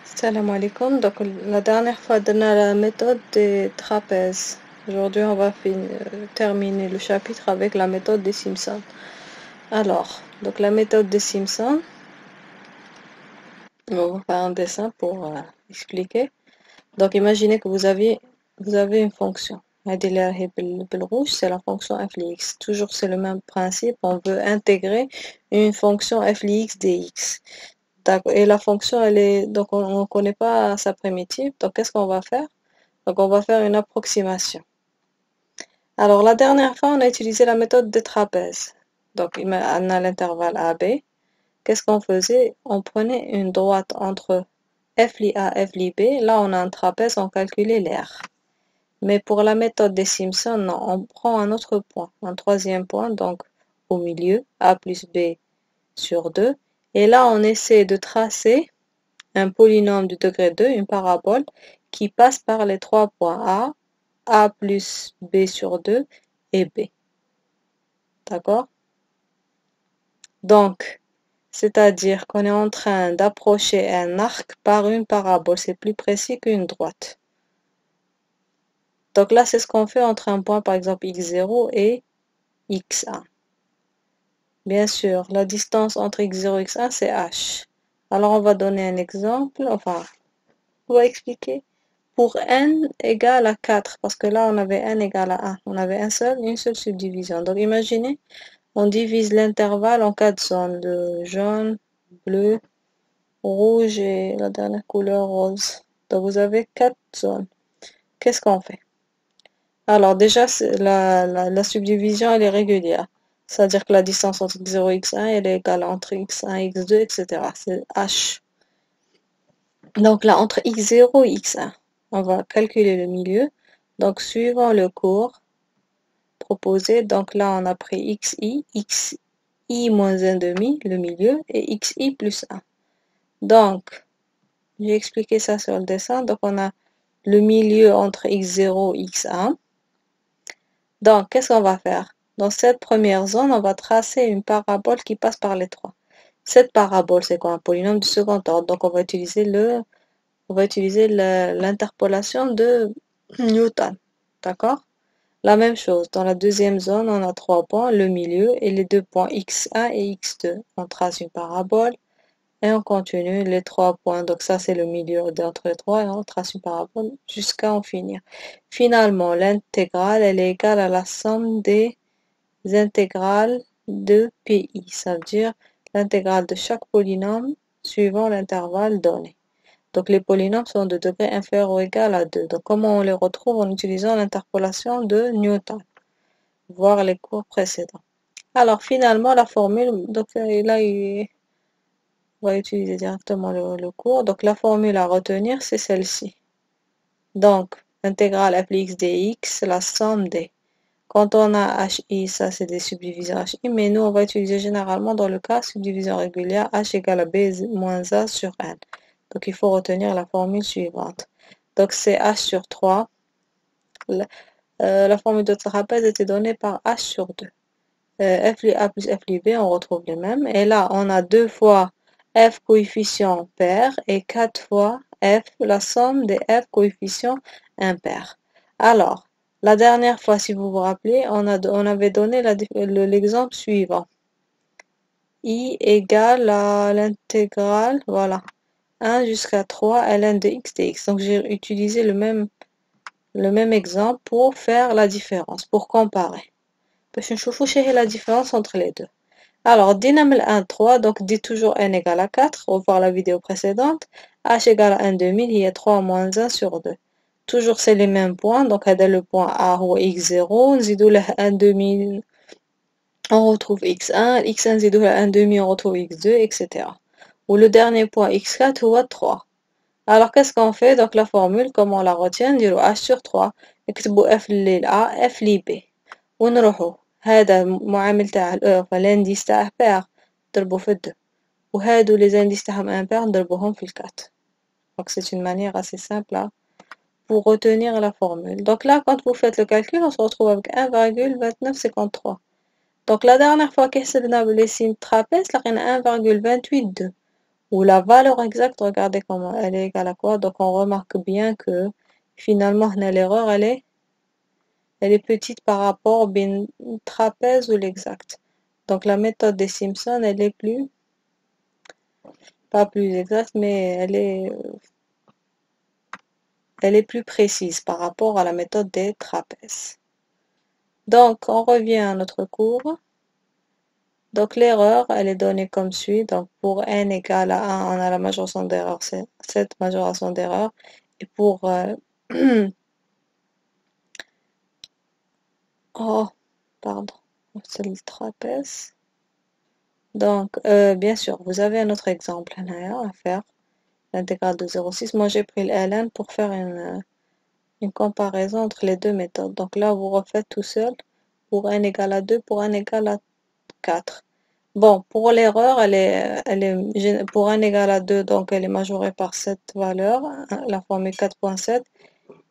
Salam alaikum. Donc, la dernière fois, on a la méthode des trapèzes. Aujourd'hui, on va terminer le chapitre avec la méthode des Simpsons. Alors, donc la méthode des Simpsons, on va faire un dessin pour expliquer. Donc, imaginez que vous avez une fonction. Le rouge, c'est la fonction f(x). Toujours, c'est le même principe. On veut intégrer une fonction f(x) dx. Et la fonction, elle est, donc on ne connaît pas sa primitive. Donc, qu'est-ce qu'on va faire? Donc, on va faire une approximation. Alors, la dernière fois, on a utilisé la méthode des trapèzes. Donc, on a l'intervalle AB. Qu'est-ce qu'on faisait? On prenait une droite entre FLIA, FLIB. Là, on a un trapèze, on calculait l'aire. Mais pour la méthode des Simpsons, non, on prend un autre point, un troisième point, donc au milieu, A plus B sur 2. Et là, on essaie de tracer un polynôme du degré 2, une parabole, qui passe par les trois points A plus B sur 2 et B. D'accord? Donc, c'est-à-dire qu'on est en train d'approcher un arc par une parabole. C'est plus précis qu'une droite. Donc là, c'est ce qu'on fait entre un point, par exemple, x0 et x1. Bien sûr, la distance entre x0 et x1, c'est h. Alors, on va donner un exemple. Enfin, on va expliquer. Pour n égale à 4, parce que là, on avait n égale à 1. On avait une seule subdivision. Donc, imaginez, on divise l'intervalle en 4 zones, de jaune, bleu, rouge et la dernière couleur rose. Donc, vous avez 4 zones. Qu'est-ce qu'on fait? Alors, déjà, la subdivision, elle est régulière. C'est-à-dire que la distance entre x0 et x1, elle est égale entre x1 et x2, etc. C'est h. Donc là, entre x0 et x1, on va calculer le milieu. Donc, suivant le cours proposé, donc là, on a pris xi moins 1,5, le milieu, et xi plus 1. Donc, j'ai expliqué ça sur le dessin. Donc, on a le milieu entre x0 et x1. Donc, qu'est-ce qu'on va faire? Dans cette première zone, on va tracer une parabole qui passe par les trois. Cette parabole, c'est quoi? Un polynôme du second ordre. Donc, on va utiliser l'interpolation de Newton. D'accord? La même chose. Dans la deuxième zone, on a 3 points, le milieu et les 2 points x1 et x2. On trace une parabole et on continue les 3 points. Donc ça, c'est le milieu d'entre les 3 et on trace une parabole jusqu'à en finir. Finalement, l'intégrale, elle est égale à la somme des intégrales de pi. Ça veut dire l'intégrale de chaque polynôme suivant l'intervalle donné. Donc les polynômes sont de degré inférieur ou égal à 2. Donc comment on les retrouve? En utilisant l'interpolation de Newton, voir les cours précédents. Alors finalement la formule, donc là on va utiliser directement le cours. Donc la formule à retenir, c'est celle-ci. Donc intégrale fx dx, la somme des. Quand on a hi, ça c'est des subdivisions hi, mais nous on va utiliser généralement dans le cas subdivision régulière h égale à b moins a sur n. Donc il faut retenir la formule suivante. Donc c'est h sur 3. La formule de trapèze était donnée par h sur 2. f' plus f' on retrouve les mêmes. Et là, on a 2 fois f coefficient pair et 4 fois f, la somme des f coefficients impairs. Alors, la dernière fois, si vous vous rappelez, on avait donné l'exemple suivant. I égale à l'intégrale, voilà, 1 jusqu'à 3 ln de x dx. Donc, j'ai utilisé le même exemple pour faire la différence, pour comparer. باش نشوفوا شنو هي la différence entre les deux. Alors, dynamo 1, 3, donc dit toujours n égale à 4, revoir la vidéo précédente. H égale à 1 demi, il y a 3 moins 1 sur 2. Toujours c'est les mêmes points, donc هذا le point A ou x0, نزيدو له 1 demi, on retrouve x1, x1 نزيدو له 1 demi, on retrouve x2, etc. Ou le dernier point x4 ou 3. Alors qu'est-ce qu'on fait? Donc la formule, comment on la retient? نديرو h sur 3, نكتبو f لل A, f لل B. ونروحو هذا المعامل تاع الانديس تاعه بير نضربو في 2 وهادو لي زانديس تاعهم امبير نضربوهم في 4. Donc c'est une manière assez simple pour retenir la formule. Donc là quand vous faites le calcul on se retrouve avec 1,2953. Donc la dernière fois qu'حسبنا les signes trapèze لقينا 1,282 ou la valeur exacte, regardez comment elle est égale à quoi. Donc on remarque bien que finalement l'erreur elle est petite par rapport au trapèze ou l'exact. Donc la méthode des Simpsons elle est pas plus exacte, mais elle est plus précise par rapport à la méthode des trapèzes. Donc on revient à notre cours. Donc l'erreur, elle est donnée comme suit. Donc pour n égale à 1, on a la majoration d'erreur, c'est cette majoration d'erreur. Et pour... oh, pardon, c'est le trapèze. Donc, bien sûr, vous avez un autre exemple à faire. L'intégrale de 0,6. Moi, j'ai pris le ln pour faire une comparaison entre les deux méthodes. Donc là, vous refaites tout seul pour n égale à 2, pour n égale à 4. Bon, pour l'erreur, pour n égale à 2, donc elle est majorée par cette valeur, la formule 4.7.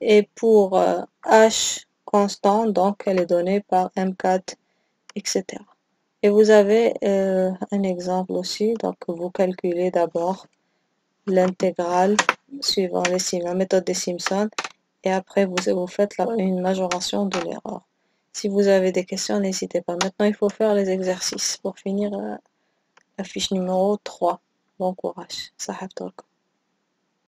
Et pour h constant, donc elle est donnée par m4, etc. Et vous avez un exemple aussi, donc vous calculez d'abord l'intégrale suivant la méthode des Simpsons et après vous faites une majoration de l'erreur. Si vous avez des questions, n'hésitez pas. Maintenant, il faut faire les exercices pour finir la fiche numéro 3. Bon courage. Sahab Tolko.